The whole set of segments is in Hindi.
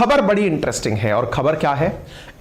खबर बड़ी इंटरेस्टिंग है और खबर क्या है?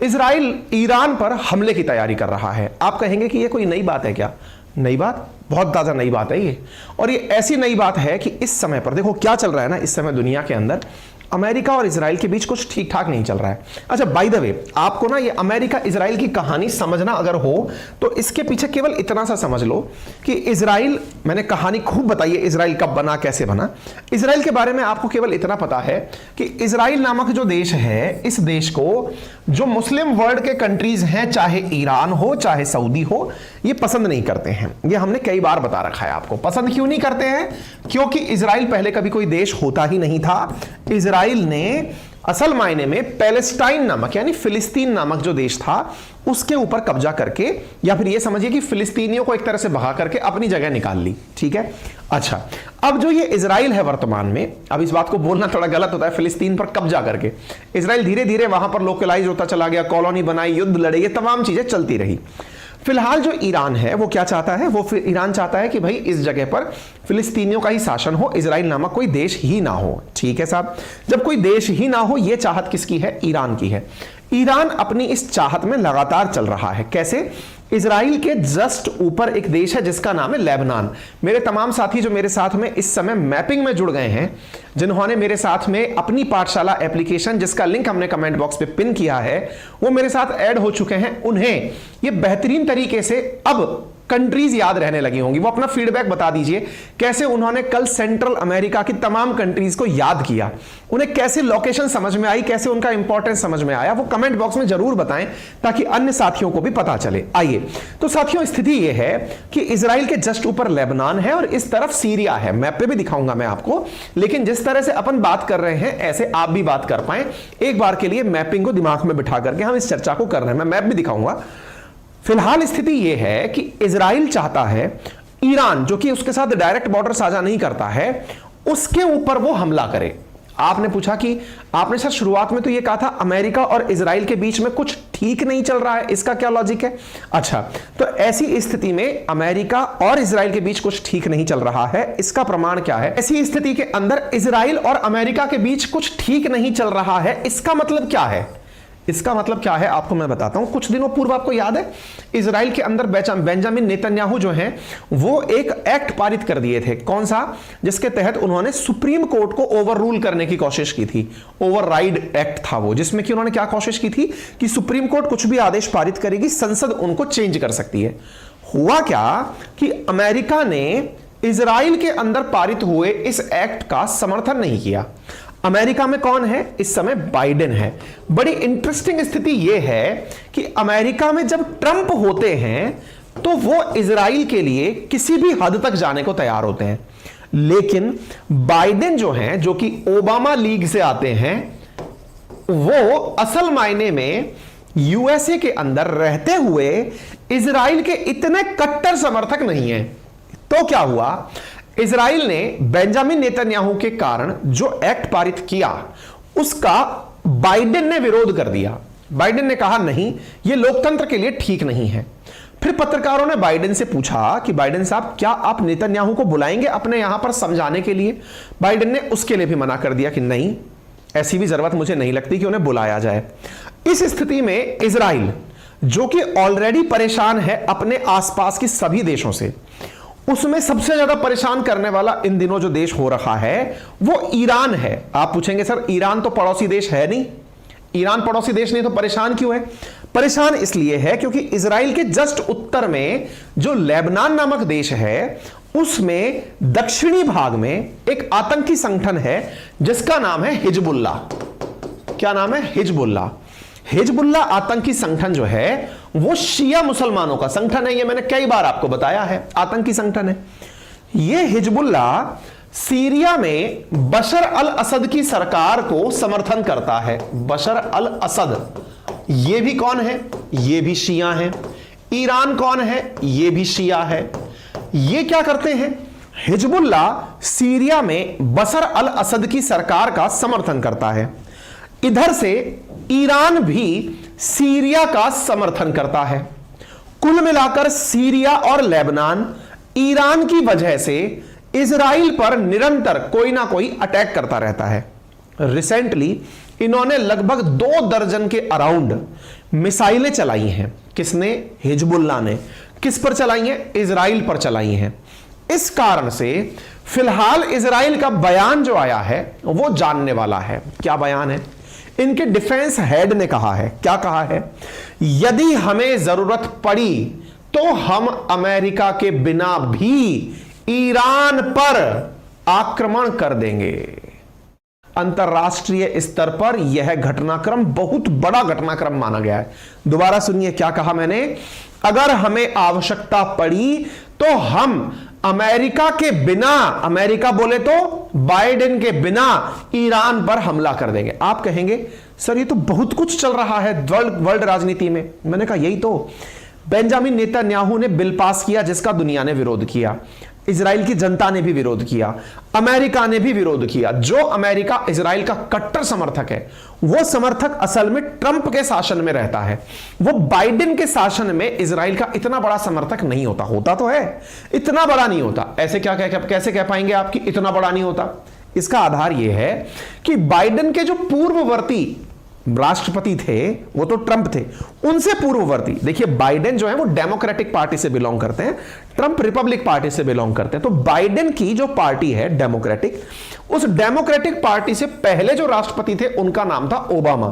इजराइल ईरान पर हमले की तैयारी कर रहा है। आप कहेंगे कि ये कोई नई बात है क्या? नई बात, बहुत ज्यादा नई बात है ये। और ये ऐसी नई बात है कि इस समय पर देखो क्या चल रहा है ना, इस समय दुनिया के अंदर अमेरिका और इजराइल के बीच कुछ ठीक ठाक नहीं चल रहा है। अच्छा, बाय द वे, आपको ना ये अमेरिका इजराइल की कहानी समझना अगर हो तो इसके पीछे केवल इतना सा समझ लो कि इजराइल, मैंने कहानी खूब बताई है इजराइल कब बना, कैसे बना। इजराइल के बारे में आपको केवल इतना पता है कि इजराइल नामक जो देश है, इस देश को जो मुस्लिम वर्ल्ड के कंट्रीज हैं, चाहे ईरान हो चाहे सऊदी हो, ये पसंद नहीं करते हैं। ये हमने कई बार बता रखा है आपको। पसंद क्यों नहीं करते हैं? क्योंकि इजराइल पहले कभी कोई देश होता ही नहीं था। इजराइल ने असल मायने में पैलेस्टाइन नामक यानी फिलिस्तीन नामक जो देश था उसके ऊपर कब्जा करके, या फिर ये समझिए कि फिलिस्तीनियों को एक तरह से भगा करके अपनी जगह निकाल ली। ठीक है। अच्छा, अब जो ये इजराइल है वर्तमान में, अब इस बात को बोलना थोड़ा गलत होता है, फिलिस्तीन पर कब्जा करके इजराइल धीरे धीरे वहां पर लोकलाइज होता चला गया, कॉलोनी बनाई, युद्ध लड़े, ये तमाम चीजें चलती रही। फिलहाल जो ईरान है वो क्या चाहता है? वो ईरान चाहता है कि भाई इस जगह पर फिलिस्तीनियों का ही शासन हो, इजराइल नामक कोई देश ही ना हो। ठीक है साहब, जब कोई देश ही ना हो, यह चाहत किसकी है? ईरान की है। ईरान अपनी इस चाहत में लगातार चल रहा है। कैसे? इजराइल के जस्ट ऊपर एक देश है जिसका नाम है लेबनान। मेरे तमाम साथी जो मेरे साथ में इस समय मैपिंग में जुड़ गए हैं, जिन्होंने मेरे साथ में अपनी पाठशाला एप्लीकेशन, जिसका लिंक हमने कमेंट बॉक्स पे पिन किया है, वो मेरे साथ ऐड हो चुके हैं, उन्हें ये बेहतरीन तरीके से अब कंट्रीज याद रहने लगी होंगी। वो अपना फीडबैक बता दीजिए कैसे उन्होंने कल सेंट्रल अमेरिका की तमाम कंट्रीज को याद किया, उन्हें कैसे लोकेशन समझ में आई, कैसे उनका इंपॉर्टेंस समझ में आया, वो कमेंट बॉक्स में जरूर बताएं ताकि अन्य साथियों को भी पता चले। आइए, तो साथियों स्थिति यह है कि इजराइल के जस्ट ऊपर लेबनान है और इस तरफ सीरिया है। मैप पे भी दिखाऊंगा मैं आपको, लेकिन जिस तरह से अपन बात कर रहे हैं ऐसे आप भी बात कर पाए, एक बार के लिए मैपिंग को दिमाग में बिठा करके हम इस चर्चा को कर रहे हैं। मैं मैप भी दिखाऊंगा। फिलहाल स्थिति यह है कि इजराइल चाहता है ईरान, जो कि उसके साथ डायरेक्ट बॉर्डर साझा नहीं करता है, उसके ऊपर वो हमला करे। आपने पूछा कि आपने सर शुरुआत में तो ये कहा था अमेरिका और इजराइल के बीच में कुछ ठीक नहीं चल रहा है, इसका क्या लॉजिक है? अच्छा, तो ऐसी स्थिति में अमेरिका और इजराइल के बीच कुछ ठीक नहीं चल रहा है, इसका प्रमाण क्या है? ऐसी स्थिति के अंदर इजराइल और अमेरिका के बीच कुछ ठीक नहीं चल रहा है, इसका मतलब क्या है? इसका मतलब क्या है आपको मैं बताता हूं। कुछ दिनों पूर्व आपको याद है इजराइल के अंदर बेंजामिन नेतन्याहू जो हैं वो एक एक्ट पारित कर दिए थे। कौन सा? जिसके तहत उन्होंने सुप्रीम कोर्ट को ओवररूल करने की कोशिश की थी। ओवरराइड एक्ट था वो, जिसमें कि उन्होंने क्या कोशिश की थी कि सुप्रीम कोर्ट कुछ भी आदेश पारित करेगी, संसद उनको चेंज कर सकती है। हुआ क्या कि अमेरिका ने इजराइल के अंदर पारित हुए इस एक्ट का समर्थन नहीं किया। अमेरिका में कौन है इस समय? बाइडेन है। बड़ी इंटरेस्टिंग स्थिति यह है कि अमेरिका में जब ट्रंप होते हैं तो वो इजराइल के लिए किसी भी हद तक जाने को तैयार होते हैं, लेकिन बाइडेन जो हैं, जो कि ओबामा लीग से आते हैं, वो असल मायने में यूएसए के अंदर रहते हुए इजराइल के इतने कट्टर समर्थक नहीं हैं। तो क्या हुआ? इजराइल ने बेंजामिन नेतन्याहू के कारण जो एक्ट पारित किया उसका बाइडेन ने विरोध कर दिया। बाइडेन ने कहा नहीं, यह लोकतंत्र के लिए ठीक नहीं है। फिर पत्रकारों ने बाइडेन से पूछा कि बाइडेन साहब, क्या आप नेतन्याहू को बुलाएंगे अपने यहां पर समझाने के लिए? बाइडेन ने उसके लिए भी मना कर दिया कि नहीं, ऐसी भी जरूरत मुझे नहीं लगती कि उन्हें बुलाया जाए। इस स्थिति में इजराइल, जो कि ऑलरेडी परेशान है अपने आसपास के सभी देशों से, उसमें सबसे ज्यादा परेशान करने वाला इन दिनों जो देश हो रहा है वो ईरान है। आप पूछेंगे सर ईरान तो पड़ोसी देश है नहीं, ईरान पड़ोसी देश नहीं तो परेशान क्यों है? परेशान इसलिए है क्योंकि इजराइल के जस्ट उत्तर में जो लेबनान नामक देश है, उसमें दक्षिणी भाग में एक आतंकी संगठन है जिसका नाम है हिजबुल्लाह। क्या नाम है? हिजबुल्लाह। हिजबुल्लाह आतंकी संगठन जो है वो शिया मुसलमानों का संगठन है। ये मैंने कई बार आपको बताया है, आतंकी संगठन है। ये हिजबुल्लाह सीरिया में बशर अल असद की सरकार को समर्थन करता है। बशर अल असद, ये भी कौन है? ये भी शिया है। ईरान कौन है? ये भी शिया है। ये क्या करते हैं? हिजबुल्लाह सीरिया में बशर अल असद की सरकार का समर्थन करता है। इधर से ईरान भी सीरिया का समर्थन करता है। कुल मिलाकर सीरिया और लेबनान ईरान की वजह से इजराइल पर निरंतर कोई ना कोई अटैक करता रहता है। रिसेंटली इन्होंने लगभग 2 दर्जन के अराउंड मिसाइलें चलाई हैं। किसने? हिजबुल्लाह ने। किस पर चलाई हैं? इजराइल पर चलाई हैं। इस कारण से फिलहाल इजराइल का बयान जो आया है वो जानने वाला है। क्या बयान है? इनके डिफेंस हेड ने कहा है। क्या कहा है? यदि हमें जरूरत पड़ी तो हम अमेरिका के बिना भी ईरान पर आक्रमण कर देंगे। अंतरराष्ट्रीय स्तर पर यह घटनाक्रम बहुत बड़ा घटनाक्रम माना गया है। दोबारा सुनिए क्या कहा मैंने। अगर हमें आवश्यकता पड़ी तो हम अमेरिका के बिना, अमेरिका बोले तो बाइडेन के बिना, ईरान पर हमला कर देंगे। आप कहेंगे सर ये तो बहुत कुछ चल रहा है वर्ल्ड राजनीति में। मैंने कहा यही तो। बेंजामिन नेतन्याहू ने बिल पास किया जिसका दुनिया ने विरोध किया, इजराइल की जनता ने भी विरोध किया, अमेरिका ने भी विरोध किया। जो अमेरिका इजराइल का कट्टर समर्थक है वो समर्थक असल में ट्रंप के शासन में रहता है। वो बाइडेन के शासन में इजराइल का इतना बड़ा समर्थक नहीं होता। होता तो है, इतना बड़ा नहीं होता। ऐसे कैसे कह पाएंगे आप कि इतना बड़ा नहीं होता? इसका आधार यह है कि बाइडेन के जो पूर्ववर्ती राष्ट्रपति थे वो तो ट्रंप थे, उनसे पूर्ववर्ती। देखिए बाइडेन जो है वो डेमोक्रेटिक पार्टी से बिलोंग करते हैं, ट्रंप रिपब्लिक पार्टी से बिलोंग करते हैं। तो बाइडेन की जो पार्टी है डेमोक्रेटिक, उस डेमोक्रेटिक पार्टी से पहले जो राष्ट्रपति थे उनका नाम था ओबामा।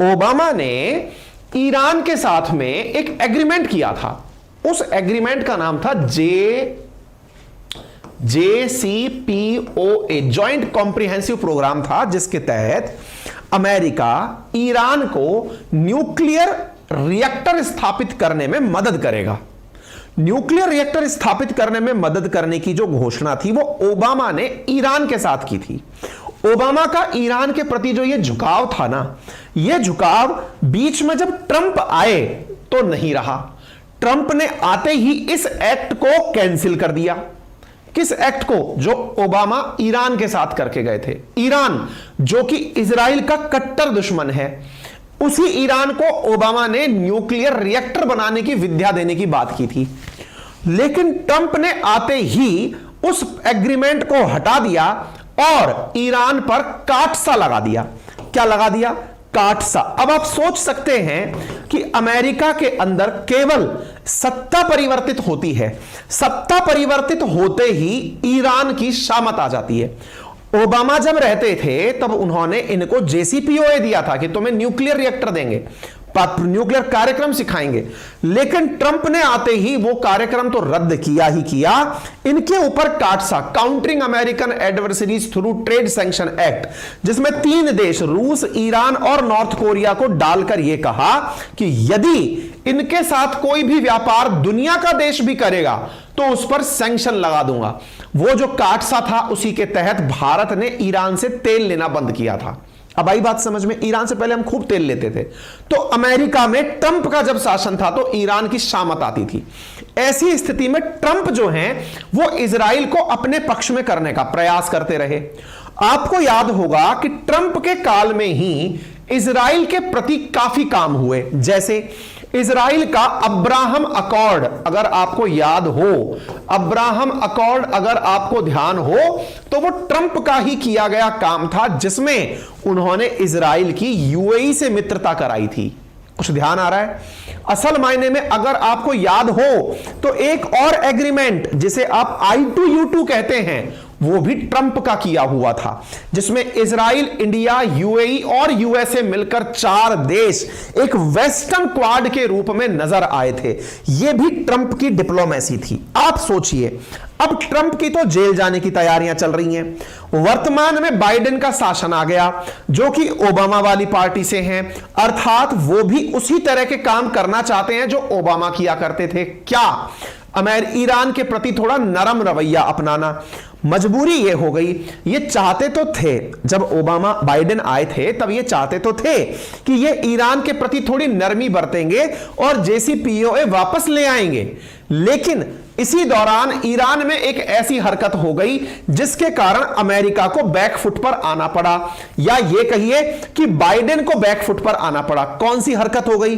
ओबामा ने ईरान के साथ में एक एग्रीमेंट किया था। उस एग्रीमेंट का नाम था JCPOA, जॉइंट कॉम्प्रिहेंसिव प्रोग्राम था, जिसके तहत अमेरिका ईरान को न्यूक्लियर रिएक्टर स्थापित करने में मदद करेगा। न्यूक्लियर रिएक्टर स्थापित करने में मदद करने की जो घोषणा थी वो ओबामा ने ईरान के साथ की थी। ओबामा का ईरान के प्रति जो ये झुकाव था ना, ये झुकाव बीच में जब ट्रंप आए तो नहीं रहा। ट्रंप ने आते ही इस एक्ट को कैंसिल कर दिया। किस एक्ट को? जो ओबामा ईरान के साथ करके गए थे। ईरान जो कि इजराइल का कट्टर दुश्मन है, उसी ईरान को ओबामा ने न्यूक्लियर रिएक्टर बनाने की विद्या देने की बात की थी। लेकिन ट्रंप ने आते ही उस एग्रीमेंट को हटा दिया और ईरान पर काटसा लगा दिया। क्या लगा दिया? काटसा। अब आप सोच सकते हैं कि अमेरिका के अंदर केवल सत्ता परिवर्तित होती है, सत्ता परिवर्तित होते ही ईरान की शामत आ जाती है। ओबामा जब रहते थे तब उन्होंने इनको JCPOA दिया था कि तुम्हें न्यूक्लियर रिएक्टर देंगे, न्यूक्लियर कार्यक्रम सिखाएंगे। लेकिन ट्रंप ने आते ही वो कार्यक्रम तो रद्द किया ही किया, इनके ऊपर काटसा, countering American adversaries through trade sanction act, जिसमें 3 देश रूस, ईरान और नॉर्थ कोरिया को डालकर यह कहा कि यदि इनके साथ कोई भी व्यापार दुनिया का देश भी करेगा तो उस पर सैंक्शन लगा दूंगा। वो जो काटसा था उसी के तहत भारत ने ईरान से तेल लेना बंद किया था। अब आई बात समझ में? ईरान से पहले हम खूब तेल लेते थे। तो अमेरिका में ट्रंप का जब शासन था तो ईरान की शामत आती थी। ऐसी स्थिति में ट्रंप जो हैं वो इजराइल को अपने पक्ष में करने का प्रयास करते रहे। आपको याद होगा कि ट्रंप के काल में ही इजराइल के प्रति काफी काम हुए। जैसे इजराइल का अब्राहम अकॉर्ड, अगर आपको याद हो, अब्राहम अकॉर्ड अगर आपको ध्यान हो तो वो ट्रंप का ही किया गया काम था, जिसमें उन्होंने इजराइल की UAE से मित्रता कराई थी। कुछ ध्यान आ रहा है? असल मायने में अगर आपको याद हो तो एक और एग्रीमेंट जिसे आप I2U2 कहते हैं वो भी ट्रंप का किया हुआ था, जिसमें इजराइल, इंडिया, UAE और USA मिलकर 4 देश एक वेस्टर्न क्वाड के रूप में नजर आए थे। यह भी ट्रंप की डिप्लोमेसी थी। आप सोचिए, अब ट्रंप की तो जेल जाने की तैयारियां चल रही हैं। वर्तमान में बाइडेन का शासन आ गया जो कि ओबामा वाली पार्टी से हैं, अर्थात वो भी उसी तरह के काम करना चाहते हैं जो ओबामा किया करते थे। क्या? ईरान के प्रति थोड़ा नरम रवैया अपनाना। मजबूरी ये हो गई। ये चाहते तो थे, जब ओबामा बाइडेन आए थे तब ये चाहते तो थे कि ये ईरान के प्रति थोड़ी नरमी बरतेंगे और JCPOA वापस ले आएंगे, लेकिन इसी दौरान ईरान में एक ऐसी हरकत हो गई जिसके कारण अमेरिका को बैकफुट पर आना पड़ा, या यह कहिए कि बाइडेन को बैकफुट पर आना पड़ा। कौन सी हरकत हो गई?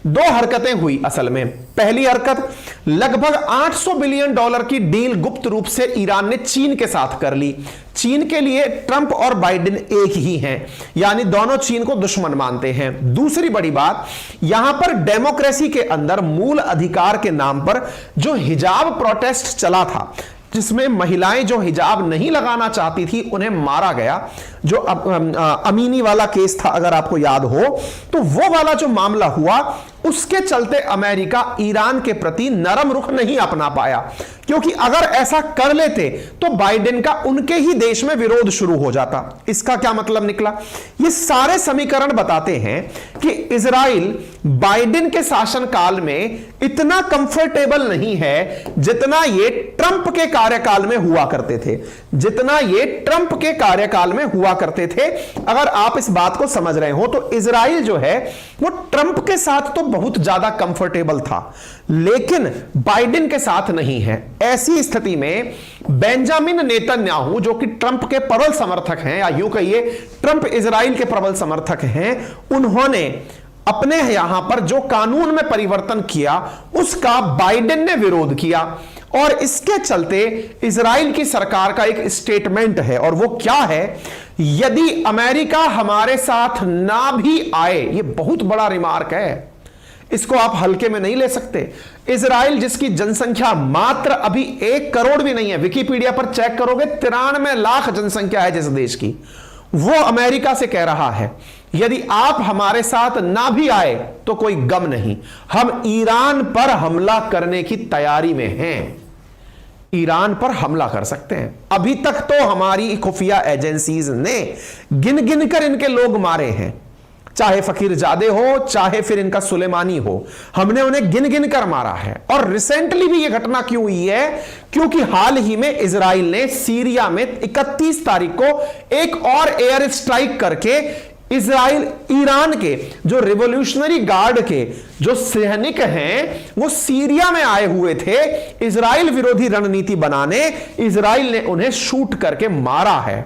दो हरकतें हुई असल में। पहली हरकत, लगभग $800 बिलियन की डील गुप्त रूप से ईरान ने चीन के साथ कर ली। चीन के लिए ट्रंप और बाइडेन एक ही हैं, यानी दोनों चीन को दुश्मन मानते हैं। दूसरी बड़ी बात, यहां पर डेमोक्रेसी के अंदर मूल अधिकार के नाम पर जो हिजाब प्रोटेस्ट चला था, जिसमें महिलाएं जो हिजाब नहीं लगाना चाहती थी उन्हें मारा गया, जो अमीनी वाला केस था अगर आपको याद हो, तो वो वाला जो मामला हुआ, उसके चलते अमेरिका ईरान के प्रति नरम रुख नहीं अपना पाया, क्योंकि अगर ऐसा कर लेते तो बाइडेन का उनके ही देश में विरोध शुरू हो जाता। इसका क्या मतलब निकला? ये सारे समीकरण बताते हैं कि इजराइल बाइडेन के शासनकाल में इतना कंफर्टेबल नहीं है जितना ये ट्रंप के कार्यकाल में हुआ करते थे, जितना ये ट्रंप के कार्यकाल में हुआ करते थे। अगर आप इस बात को समझ रहे हो तो इजराइल जो है वो ट्रंप के साथ तो बहुत ज्यादा कंफर्टेबल था, लेकिन बाइडेन के साथ नहीं है। ऐसी स्थिति में बेंजामिन नेतन्याहू, जो कि ट्रंप के प्रबल समर्थक हैं, या यूं कहिए ट्रंप इजराइल के प्रबल समर्थक हैं, उन्होंने अपने यहां पर जो कानून में परिवर्तन किया उसका बाइडेन ने विरोध किया, और इसके चलते इजराइल की सरकार का एक स्टेटमेंट है, और वो क्या है? यदि अमेरिका हमारे साथ ना भी आए, ये बहुत बड़ा रिमार्क है, इसको आप हल्के में नहीं ले सकते। इजराइल जिसकी जनसंख्या मात्र अभी 1 करोड़ भी नहीं है, विकिपीडिया पर चेक करोगे 93 लाख जनसंख्या है जिस देश की, वो अमेरिका से कह रहा है यदि आप हमारे साथ ना भी आए तो कोई गम नहीं, हम ईरान पर हमला करने की तैयारी में हैं, ईरान पर हमला कर सकते हैं। अभी तक तो हमारी खुफिया एजेंसीज ने गिन गिन कर इनके लोग मारे हैं, चाहे फकीरजादे हो चाहे फिर इनका सुलेमानी हो, हमने उन्हें गिन गिन कर मारा है। और रिसेंटली भी यह घटना क्यों हुई है? क्योंकि हाल ही में इजराइल ने सीरिया में 31 तारीख को एक और एयर स्ट्राइक करके इजराइल ईरान के जो रिवॉल्यूशनरी गार्ड के जो सैनिक हैं वो सीरिया में आए हुए थे इजराइल विरोधी रणनीति बनाने, इजराइल ने उन्हें शूट करके मारा है।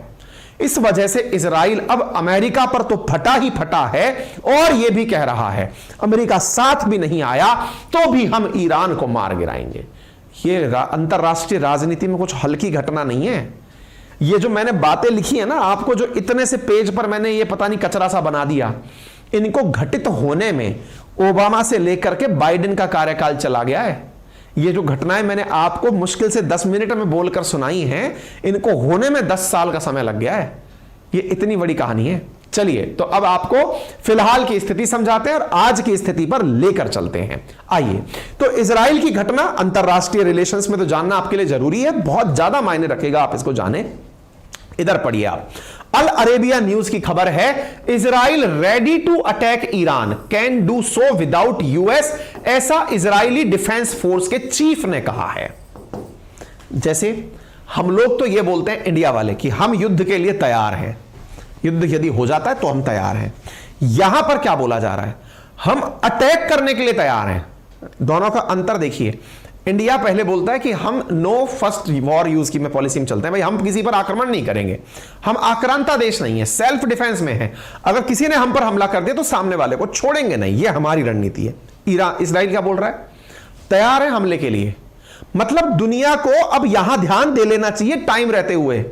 इस वजह से इजराइल अब अमेरिका पर तो फटा ही फटा है, और यह भी कह रहा है अमेरिका साथ भी नहीं आया तो भी हम ईरान को मार गिराएंगे। यह अंतरराष्ट्रीय राजनीति में कुछ हल्की घटना नहीं है। ये जो मैंने बातें लिखी है ना आपको, जो इतने से पेज पर मैंने ये पता नहीं कचरा सा बना दिया, इनको घटित होने में ओबामा से लेकर के बाइडेन का कार्यकाल चला गया है। ये जो घटनाएं मैंने आपको मुश्किल से 10 मिनट में बोलकर सुनाई हैं, इनको होने में 10 साल का समय लग गया है। ये इतनी बड़ी कहानी है। चलिए, तो अब आपको फिलहाल की स्थिति समझाते हैं और आज की स्थिति पर लेकर चलते हैं। आइए, तो इजराइल की घटना अंतरराष्ट्रीय रिलेशंस में तो जानना आपके लिए जरूरी है, बहुत ज्यादा मायने रखेगा, आप इसको जाने। इधर पढ़िए आप, अल अरेबिया न्यूज की खबर है, Israel ready to attack Iran, can do so without US, ऐसा इजरायली डिफेंस फोर्स के चीफ ने कहा है। जैसे हम लोग तो ये बोलते हैं इंडिया वाले कि हम युद्ध के लिए तैयार हैं, युद्ध यदि हो जाता है तो हम तैयार हैं। यहां पर क्या बोला जा रहा है? हम अटैक करने के लिए तैयार हैं। दोनों का अंतर देखिए। इंडिया पहले बोलता है कि हम नो फर्स्ट वॉर यूज की में पॉलिसी में चलते हैं, भाई हम किसी पर आक्रमण नहीं करेंगे, हम आक्रांता देश नहीं है, सेल्फ डिफेंस में है। अगर किसी ने हम पर हमला कर दिया तो सामने वाले को छोड़ेंगे नहीं, ये हमारी रणनीति है। इजराइल क्या बोल रहा है? तैयार है हमले के लिए। मतलब दुनिया को अब यहां ध्यान दे लेना चाहिए टाइम रहते हुए।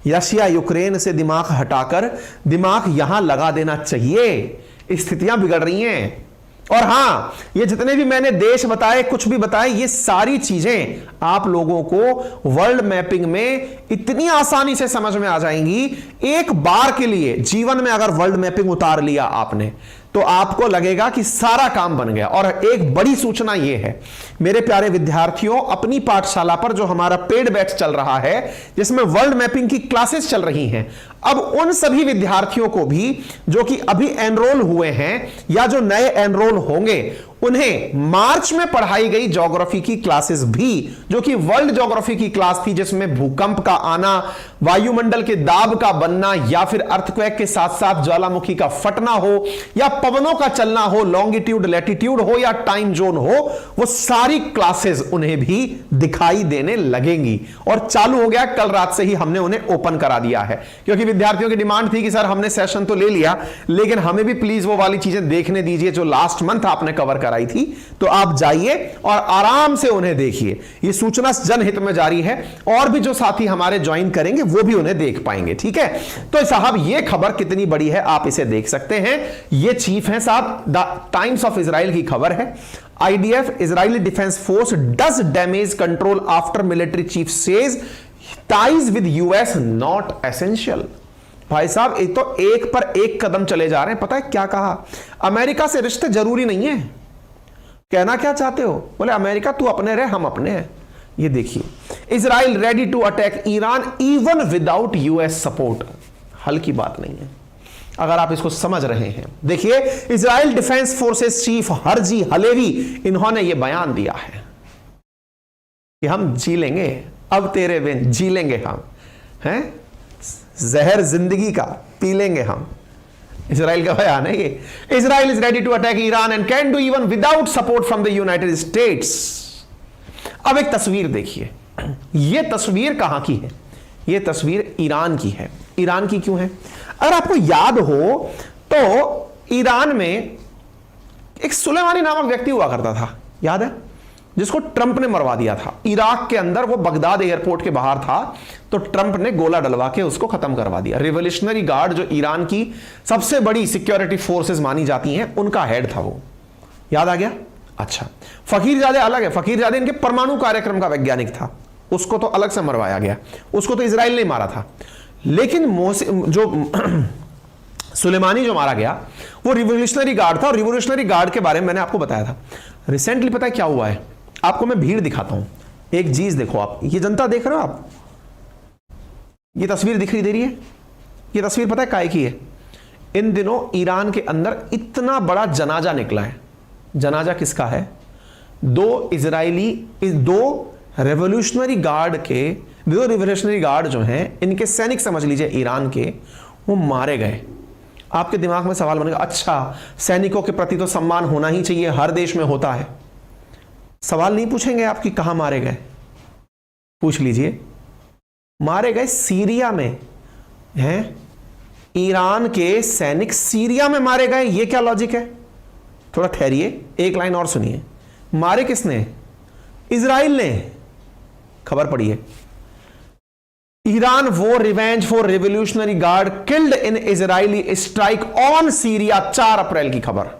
रशिया यूक्रेन से दिमाग हटाकर दिमाग यहां लगा देना चाहिए, स्थितियां बिगड़ रही हैं। और हां, ये जितने भी मैंने देश बताए, कुछ भी बताए, ये सारी चीजें आप लोगों को वर्ल्ड मैपिंग में इतनी आसानी से समझ में आ जाएंगी। एक बार के लिए जीवन में अगर वर्ल्ड मैपिंग उतार लिया आपने तो आपको लगेगा कि सारा काम बन गया। और एक बड़ी सूचना यह है मेरे प्यारे विद्यार्थियों, अपनी पाठशाला पर जो हमारा पेड बैच चल रहा है जिसमें वर्ल्ड मैपिंग की क्लासेस चल रही हैं, अब उन सभी विद्यार्थियों को भी जो कि अभी एनरोल हुए हैं या जो नए एनरोल होंगे, उन्हें मार्च में पढ़ाई गई ज्योग्राफी की क्लासेस भी, जो कि वर्ल्ड ज्योग्राफी की क्लास थी जिसमें भूकंप का आना, वायुमंडल के दाब का बनना या फिर अर्थक्वेक के साथ साथ ज्वालामुखी का फटना हो या पवनों का चलना हो, लॉन्गिट्यूड लैटिट्यूड हो या टाइम जोन हो, वो सारी क्लासेस उन्हें भी दिखाई देने लगेंगी। और चालू हो गया, कल रात से ही हमने उन्हें ओपन करा दिया है, क्योंकि विद्यार्थियों की डिमांड थी कि सर हमने सेशन तो ले लिया लेकिन हमें भी प्लीज वो वाली चीजें देखने दीजिए जो लास्ट मंथ आपने कवर कराई थी। तो आप जाइए और आराम से उन्हें देखिए, ये सूचना जनहित में जारी है और भी जो साथी हमारे ज्वाइन करेंगे वो भी उन्हें देख पाएंगे। ठीक है, तो साहब ये खबर कितनी बड़ी है आप इसे देख सकते हैं। ये चीफ है साहब, द टाइम्स ऑफ इजराइल की खबर है। IDF Israeli defence force does damage control after military chief says ties with US not essential. भाई साहब एक तो एक पर एक कदम चले जा रहे हैं। पता है क्या कहा, अमेरिका से रिश्ते जरूरी नहीं है। कहना क्या चाहते हो, बोले अमेरिका तू अपने रहे हम अपने हैं। ये देखिए, Israel ready to attack Iran even without US support. हल्की बात नहीं है अगर आप इसको समझ रहे हैं। देखिए, Israel defence forces chief Harji Halevi इन्होंने यह बयान दिया है कि हम जी लेंगे, अब तेरे बिन जी लेंगे हम, हैं जहर जिंदगी का पी लेंगे हम। इजराइल का बयान है ये। Israel is ready to attack Iran and can do even without support from the United States. अब एक तस्वीर देखिए, यह तस्वीर कहां की है, यह तस्वीर ईरान की है। ईरान की क्यों है, अगर आपको याद हो तो ईरान में एक सुलेमानी नामक व्यक्ति हुआ करता था, याद है, जिसको ट्रंप ने मरवा दिया था। इराक के अंदर वो बगदाद एयरपोर्ट के बाहर था तो ट्रंप ने गोला डलवा के उसको खत्म करवा दिया। रिवोल्यूशनरी गार्ड जो ईरान की सबसे बड़ी सिक्योरिटी फोर्सेस मानी जाती हैं उनका हेड था वो, याद आ गया। अच्छा, फकीरजादे अलग है, फकीरजादे इनके परमाणु कार्यक्रम का वैज्ञानिक था, उसको तो अलग से मरवाया गया, उसको तो इजराइल ने मारा था। लेकिन जो सुलेमानी जो मारा गया वो रिवोल्यूशनरी गार्ड था, और रिवोल्यूशनरी गार्ड के बारे में मैंने आपको बताया था। रिसेंटली पता है क्या हुआ है, आपको मैं भीड़ दिखाता हूं, एक चीज देखो आप, ये जनता देख रहे हो आप, ये तस्वीर दिखाई दे रही है, ये तस्वीर पता है काय की है, इन दिनों ईरान के अंदर इतना बड़ा जनाजा निकला है। जनाजा किसका है, दो रेवोल्यूशनरी गार्ड जो हैं, इनके सैनिक समझ लीजिए ईरान के, वो मारे गए। आपके दिमाग में सवाल बनेगा, अच्छा सैनिकों के प्रति तो सम्मान होना ही चाहिए, हर देश में होता है। सवाल नहीं पूछेंगे आप कि कहां मारे गए, पूछ लीजिए। मारे गए सीरिया में हैं, ईरान के सैनिक सीरिया में मारे गए। ये क्या लॉजिक है, थोड़ा ठहरिए, एक लाइन और सुनिए। मारे किसने, इजराइल ने। खबर पढ़िए, Iran war revenge for revolutionary guard killed in Israeli strike on Syria, 4 अप्रैल की खबर।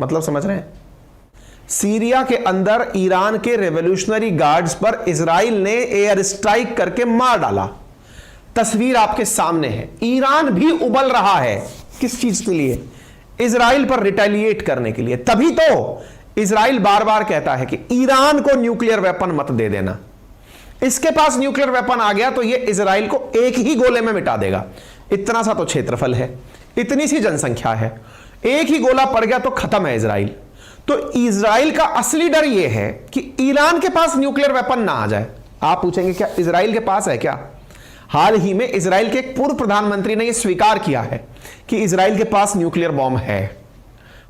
मतलब समझ रहे हैं, सीरिया के अंदर ईरान के रेवोल्यूशनरी गार्ड्स पर इजराइल ने एयर स्ट्राइक करके मार डाला। तस्वीर आपके सामने है। ईरान भी उबल रहा है, किस चीज के लिए, इजराइल पर रिटेलिएट करने के लिए। तभी तो इजराइल बार बार कहता है कि ईरान को न्यूक्लियर वेपन मत दे देना, इसके पास न्यूक्लियर वेपन आ गया तो ये इजराइल को एक ही गोले में मिटा देगा। इतना सा तो क्षेत्रफल है, इतनी सी जनसंख्या है, एक ही गोला पड़ गया तो खत्म है इजराइल। तो इजराइल का असली डर यह है कि ईरान के पास न्यूक्लियर वेपन ना आ जाए। आप पूछेंगे क्या इजराइल के पास है क्या? हाल ही में इजराइल के एक पूर्व प्रधानमंत्री ने यह स्वीकार किया है कि इजराइल के पास न्यूक्लियर बॉम्ब है,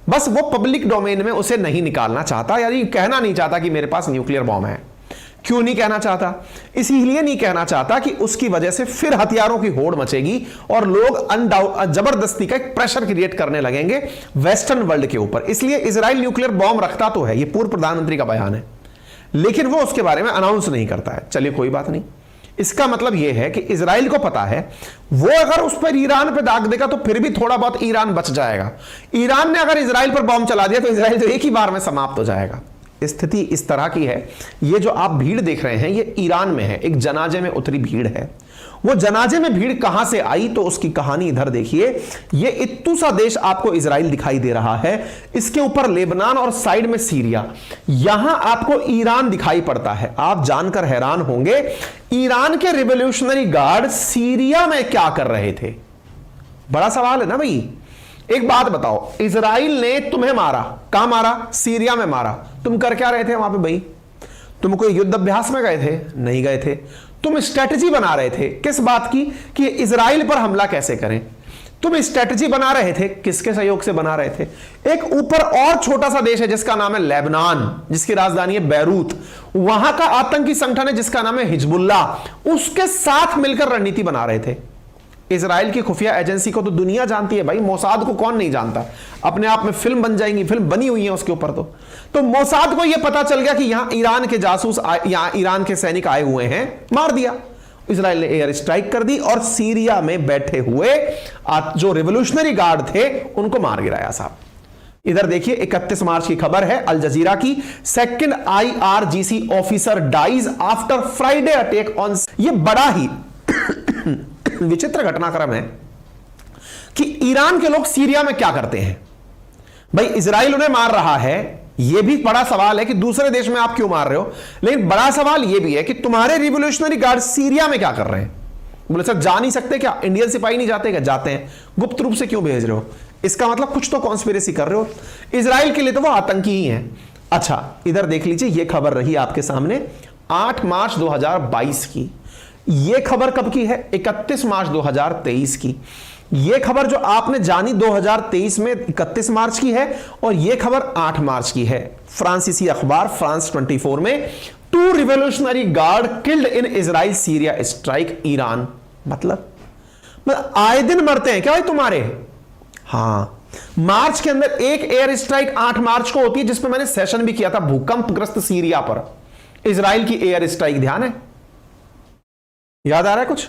बस वो पब्लिक डोमेन में उसे नहीं निकालना चाहता, यानी कहना नहीं चाहता कि मेरे पास न्यूक्लियर बॉम्ब है। क्यों नहीं कहना चाहता? इसीलिए नहीं कहना चाहता कि उसकी वजह से फिर हथियारों की होड़ मचेगी और लोग जबरदस्ती का एक प्रेशर क्रिएट करने लगेंगे वेस्टर्न वर्ल्ड के ऊपर। इसलिए इजराइल न्यूक्लियर बॉम्ब रखता तो है, ये पूर्व प्रधानमंत्री का बयान है, लेकिन वो उसके बारे में अनाउंस नहीं करता है। चलिए कोई बात नहीं, इसका मतलब यह है कि इजराइल को पता है वो अगर उस पर ईरान पर दाग देगा तो फिर भी थोड़ा बहुत ईरान बच जाएगा। ईरान ने अगर इजराइल पर बॉम्ब चला दिया तो इजराइल तो एक ही बार में समाप्त हो जाएगा। स्थिति इस तरह की है। ये जो आप भीड़ देख रहे हैं ये ईरान में है, एक जनाजे में उतरी भीड़ है। वो जनाजे में भीड़ कहां से आई तो उसकी कहानी इधर देखिए। ये इत्तू सा देश आपको इजराइल दिखाई दे रहा है, इसके ऊपर लेबनान और साइड में सीरिया, यहां आपको ईरान दिखाई पड़ता है। आप जानकर हैरान होंगे ईरान के रिवोल्यूशनरी गार्ड सीरिया में क्या कर रहे थे? बड़ा सवाल है ना भाई। एक बात बताओ, इजराइल ने तुम्हें मारा, कहां मारा? सीरिया में मारा। तुम कर क्या रहे थे वहां पे भाई? तुम कोई युद्ध अभ्यास में गए थे? नहीं गए थे। तुम स्ट्रेटजी बना रहे थे किस बात की कि इजराइल पर हमला कैसे करें। तुम स्ट्रेटजी बना रहे थे, किसके सहयोग से बना रहे थे? एक ऊपर और छोटा सा देश है जिसका नाम है लेबनान, जिसकी राजधानी है बैरूत, वहां का आतंकी संगठन है जिसका नाम है हिजबुल्ला, उसके साथ मिलकर रणनीति बना रहे थे। इजराइल की खुफिया एजेंसी को तो दुनिया जानती है भाई, मोसाद को कौन नहीं जानता। अपने आप में फिल्म बन जाएंगी, फिल्म बनी हुई है उसके ऊपर। तो मोसाद को यह पता चल गया कि यहां ईरान के जासूस, यहां ईरान के सैनिक आए हुए हैं, मार दिया। इजराइल ने एयर स्ट्राइक कर दी और सीरिया में बैठे हुए जो रिवोल्यूशनरी गार्ड थे उनको मार गिराया साहब। इधर देखिए 31 मार्च की खबर है अल जजीरा की, second IRGC officer dies after Friday attack on. ये बड़ा ही विचित्र घटनाक्रम है कि ईरान के लोग सीरिया में क्या करते हैं। भाई इजराइल उन्हें मार रहा है, यह भी बड़ा सवाल है कि दूसरे देश में आप क्यों मार रहे हो, लेकिन बड़ा सवाल यह भी है कि तुम्हारे रिवोल्यूशनरी गार्ड सीरिया में क्या कर रहे हैं। बोले सर जा नहीं सकते क्या, इंडियन सिपाही नहीं जाते क्या? जाते हैं। गुप्त रूप से क्यों भेज रहे हो? इसका मतलब कुछ तो कॉन्स्पिरेसी कर रहे हो। इजराइल के लिए तो वो आतंकी ही है। अच्छा इधर देख लीजिए, यह खबर रही आपके सामने 8 मार्च 2022 की। यह खबर कब की है? 31 मार्च 2023 की। यह खबर जो आपने जानी 2023 में 31 मार्च की है, और यह खबर 8 मार्च की है। फ्रांसीसी अखबार फ्रांस 24 में 2 revolutionary guard killed in Israel Syria strike Iran. मतलब आए दिन मरते हैं क्या भाई तुम्हारे? हां, मार्च के अंदर एक एयर स्ट्राइक 8 मार्च को होती है, जिसपे मैंने सेशन भी किया था भूकंपग्रस्त सीरिया पर। इजराइल की एयर स्ट्राइक, ध्यान है? याद आ रहा है कुछ?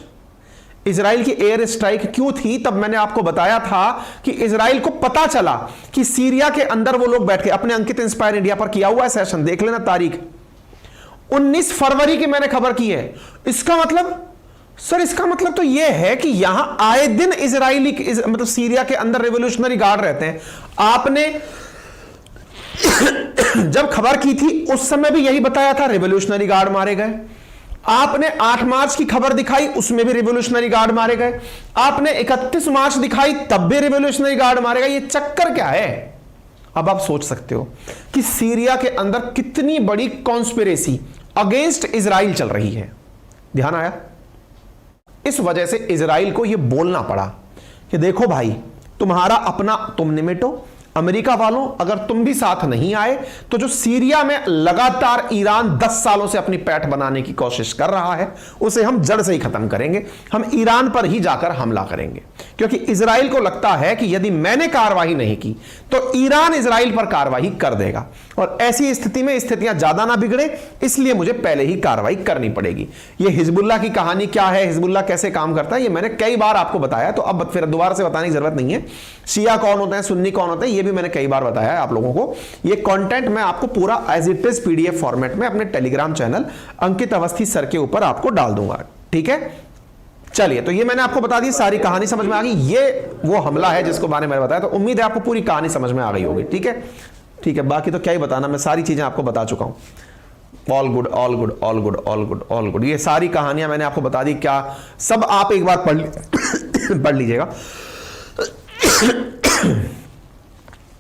इजराइल की एयर स्ट्राइक क्यों थी? तब मैंने आपको बताया था कि इजराइल को पता चला कि सीरिया के अंदर वो लोग बैठ के, अपने अंकित इंस्पायर इंडिया पर किया हुआ है सेशन, देख लेना तारीख 19 फरवरी की मैंने खबर की है। इसका मतलब सर, इसका मतलब तो यह है कि यहां आए दिन इजरायली मतलब सीरिया के अंदर रिवोल्यूशनरी गार्ड रहते हैं। आपने जब खबर की थी उस समय भी यही बताया था, रिवोल्यूशनरी गार्ड मारे गए। आपने 8 मार्च की खबर दिखाई, उसमें भी रिवोल्यूशनरी गार्ड मारे गए। आपने 31 मार्च दिखाई, तब भी रिवोल्यूशनरी गार्ड मारे गए। ये चक्कर क्या है? अब आप सोच सकते हो कि सीरिया के अंदर कितनी बड़ी कॉन्स्पिरेसी अगेंस्ट इजराइल चल रही है। ध्यान आया? इस वजह से इजराइल को यह बोलना पड़ा कि देखो भाई, तुम्हारा अपना तुम निमेटो, अमेरिका वालों अगर तुम भी साथ नहीं आए तो जो सीरिया में लगातार ईरान 10 सालों से अपनी पैठ बनाने की कोशिश कर रहा है, उसे हम जड़ से ही खत्म करेंगे। हम ईरान पर ही जाकर हमला करेंगे, क्योंकि इजराइल को लगता है कि यदि मैंने कार्रवाई नहीं की तो ईरान इजराइल पर कार्रवाई कर देगा, और ऐसी स्थिति में स्थितियां ज्यादा ना बिगड़े, इसलिए मुझे पहले ही कार्रवाई करनी पड़ेगी। यह हिजबुल्लाह की कहानी क्या है, हिजबुल्लाह कैसे काम करता है, यह मैंने कई बार आपको बताया, तो अब फिर दोबारा से बताने की जरूरत नहीं है। शिया कौन होते हैं, सुन्नी कौन होते हैं, यह भी मैंने कई बार बताया है आप लोगों को। यह कंटेंट मैं आपको पूरा as it is PDF format में अपने Telegram channel Ankit Awasthi sir के ऊपर आपको डाल दूंगा, ठीक है? चलिए, तो ये मैंने आपको बता दी, सारी कहानी समझ में आ गई। ये वो हमला है जिसको बारे में मैंने बताया, तो उम्मीद है आपको पूरी कहानी समझ में आ गई होगी, ठीक है? ठीक है, बाकी तो क्या ही बताना, मैं सारी चीजें आपको बता चुका हूं। All good, all good, all good, all good, all good. ये सारी कहानियां मैंने आपको बता दी, क्या सब आप एक बार पढ़ लीजिएगा।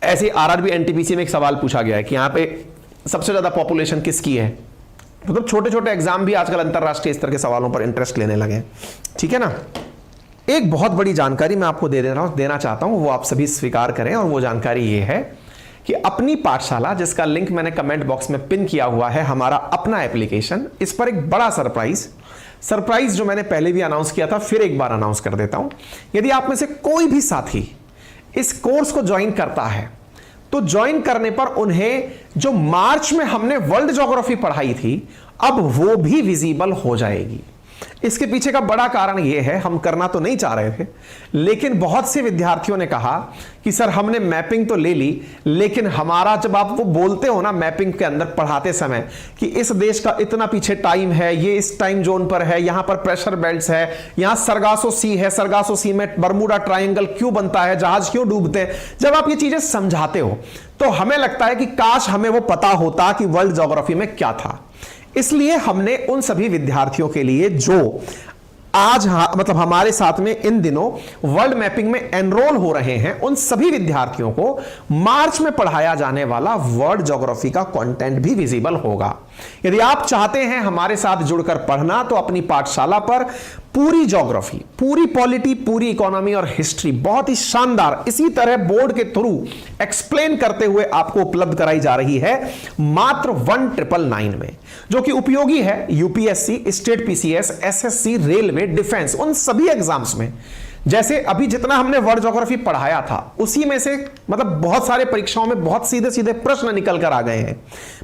ऐसे RRB NTPC में एक सवाल पूछा गया है कि यहां पे सबसे ज्यादा पॉपुलेशन किसकी है। मतलब छोटे छोटे एग्जाम भी आजकल अंतरराष्ट्रीय स्तर के सवालों पर इंटरेस्ट लेने लगे, ठीक है ना? एक बहुत बड़ी जानकारी मैं आपको देना चाहता हूं, वो आप सभी स्वीकार करें, और वो जानकारी ये है कि अपनी पाठशाला, जिसका लिंक मैंने कमेंट बॉक्स में पिन किया हुआ है, हमारा अपना एप्लीकेशन, इस पर एक बड़ा सरप्राइज जो मैंने पहले भी अनाउंस किया था, फिर एक बार अनाउंस कर देता हूं। यदि आप में से कोई भी साथी इस कोर्स को ज्वाइन करता है, तो ज्वाइन करने पर उन्हें जो मार्च में हमने वर्ल्ड ज्योग्राफी पढ़ाई थी, अब वो भी विजिबल हो जाएगी। इसके पीछे का बड़ा कारण यह है, हम करना तो नहीं चाह रहे थे, लेकिन बहुत से विद्यार्थियों ने कहा कि सर हमने मैपिंग तो ले ली, लेकिन हमारा, जब आप वो बोलते हो ना मैपिंग के अंदर पढ़ाते समय कि इस देश का इतना पीछे टाइम है, ये इस टाइम जोन पर है, यहां पर प्रेशर बेल्ट्स है, यहां सरगासो सी है, सरगासो सी में बर्मुडा ट्रायंगल क्यों बनता है, जहाज क्यों डूबते हैं, जब आप ये चीजें समझाते हो तो हमें लगता है कि काश हमें वो पता होता कि वर्ल्ड ज्योग्राफी में क्या था। इसलिए हमने उन सभी विद्यार्थियों के लिए जो आज मतलब हमारे साथ में इन दिनों वर्ल्ड मैपिंग में एनरोल हो रहे हैं, उन सभी विद्यार्थियों को मार्च में पढ़ाया जाने वाला वर्ल्ड ज्योग्राफी का कंटेंट भी विजिबल होगा। यदि आप चाहते हैं हमारे साथ जुड़कर पढ़ना तो अपनी पाठशाला पर पूरी ज्योग्राफी, पूरी पॉलिटी, पूरी इकोनॉमी और हिस्ट्री बहुत ही शानदार इसी तरह बोर्ड के थ्रू एक्सप्लेन करते हुए आपको उपलब्ध कराई जा रही है मात्र 1999 में, जो कि उपयोगी है UPSC, state PCS, SSC, railway, defence, उन सभी एग्जाम्स में। जैसे अभी जितना हमने वर्ल्ड ज्योग्राफी पढ़ाया था उसी में से मतलब बहुत सारे परीक्षाओं में बहुत सीधे सीधे प्रश्न निकल कर आ गए हैं।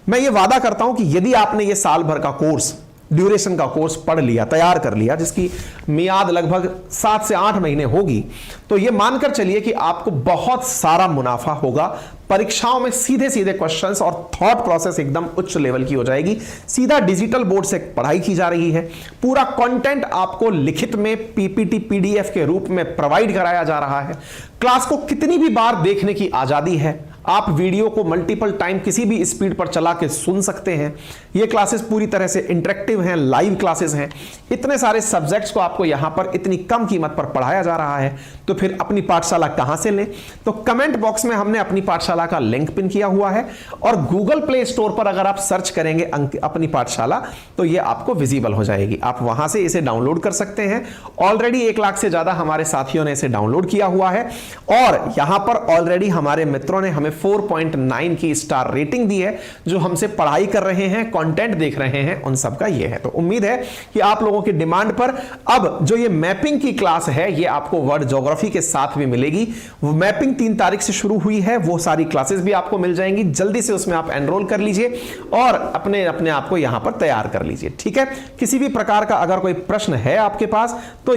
मैं ये वादा करता हूं कि यदि आपने ये साल भर का कोर्स, ड्यूरेशन का कोर्स पढ़ लिया, तैयार कर लिया, जिसकी मियाद लगभग 7 से 8 महीने होगी, तो यह मानकर चलिए कि आपको बहुत सारा मुनाफा होगा। परीक्षाओं में सीधे सीधे क्वेश्चंस और थॉट प्रोसेस एकदम उच्च लेवल की हो जाएगी। सीधा डिजिटल बोर्ड से पढ़ाई की जा रही है। पूरा कंटेंट आपको लिखित में पीपीटी, पीडीएफ के रूप में प्रोवाइड कराया जा रहा है। क्लास को कितनी भी बार देखने की आजादी है। आप वीडियो को मल्टीपल टाइम किसी भी स्पीड पर चला के सुन सकते हैं। ये क्लासेस पूरी तरह से इंटरेक्टिव हैं, लाइव क्लासेस हैं। इतने सारे सब्जेक्ट्स को आपको यहां पर इतनी कम कीमत पर पढ़ाया जा रहा है, तो फिर अपनी पाठशाला कहां से लें? तो कमेंट बॉक्स में हमने अपनी पाठशाला का लिंक पिन किया हुआ है और गूगल प्ले स्टोर पर अगर आप सर्च करेंगे अपनी पाठशाला तो ये आपको विजिबल हो जाएगी। आप वहां से इसे डाउनलोड कर सकते हैं। ऑलरेडी 1 लाख से ज्यादा हमारे साथियों ने इसे डाउनलोड किया हुआ है और यहां पर ऑलरेडी हमारे मित्रों ने हमें 4.9 की स्टार रेटिंग दी है। जो हमसे पढ़ाई कर रहे हैं, कंटेंट देख रहे हैं, उन सबका ये है। तो उम्मीद है कि आप लोगों की डिमांड पर अब जो ये मैपिंग की क्लास है ये आपको वर्ल्ड ज्योग्राफी के साथ भी मिलेगी। वो मैपिंग 3 तारीख से शुरू हुई है, वो सारी क्लासेस भी आपको मिल जाएंगी। जल्दी से उसमें आप एनरोल कर लीजिए और अपने आप को यहां पर तैयार कर लीजिए। ठीक है, किसी भी प्रकार का अगर कोई प्रश्न है आपके पास तो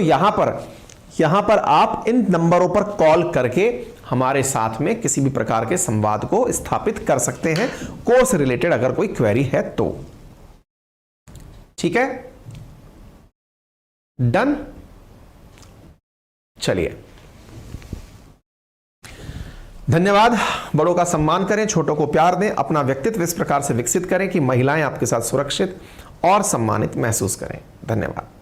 यहां पर आप इन नंबरों पर कॉल करके हमारे साथ में किसी भी प्रकार के संवाद को स्थापित कर सकते हैं, कोर्स रिलेटेड अगर कोई क्वेरी है तो। ठीक है, डन। चलिए, धन्यवाद। बड़ों का सम्मान करें, छोटों को प्यार दें, अपना व्यक्तित्व इस प्रकार से विकसित करें कि महिलाएं आपके साथ सुरक्षित और सम्मानित महसूस करें। धन्यवाद।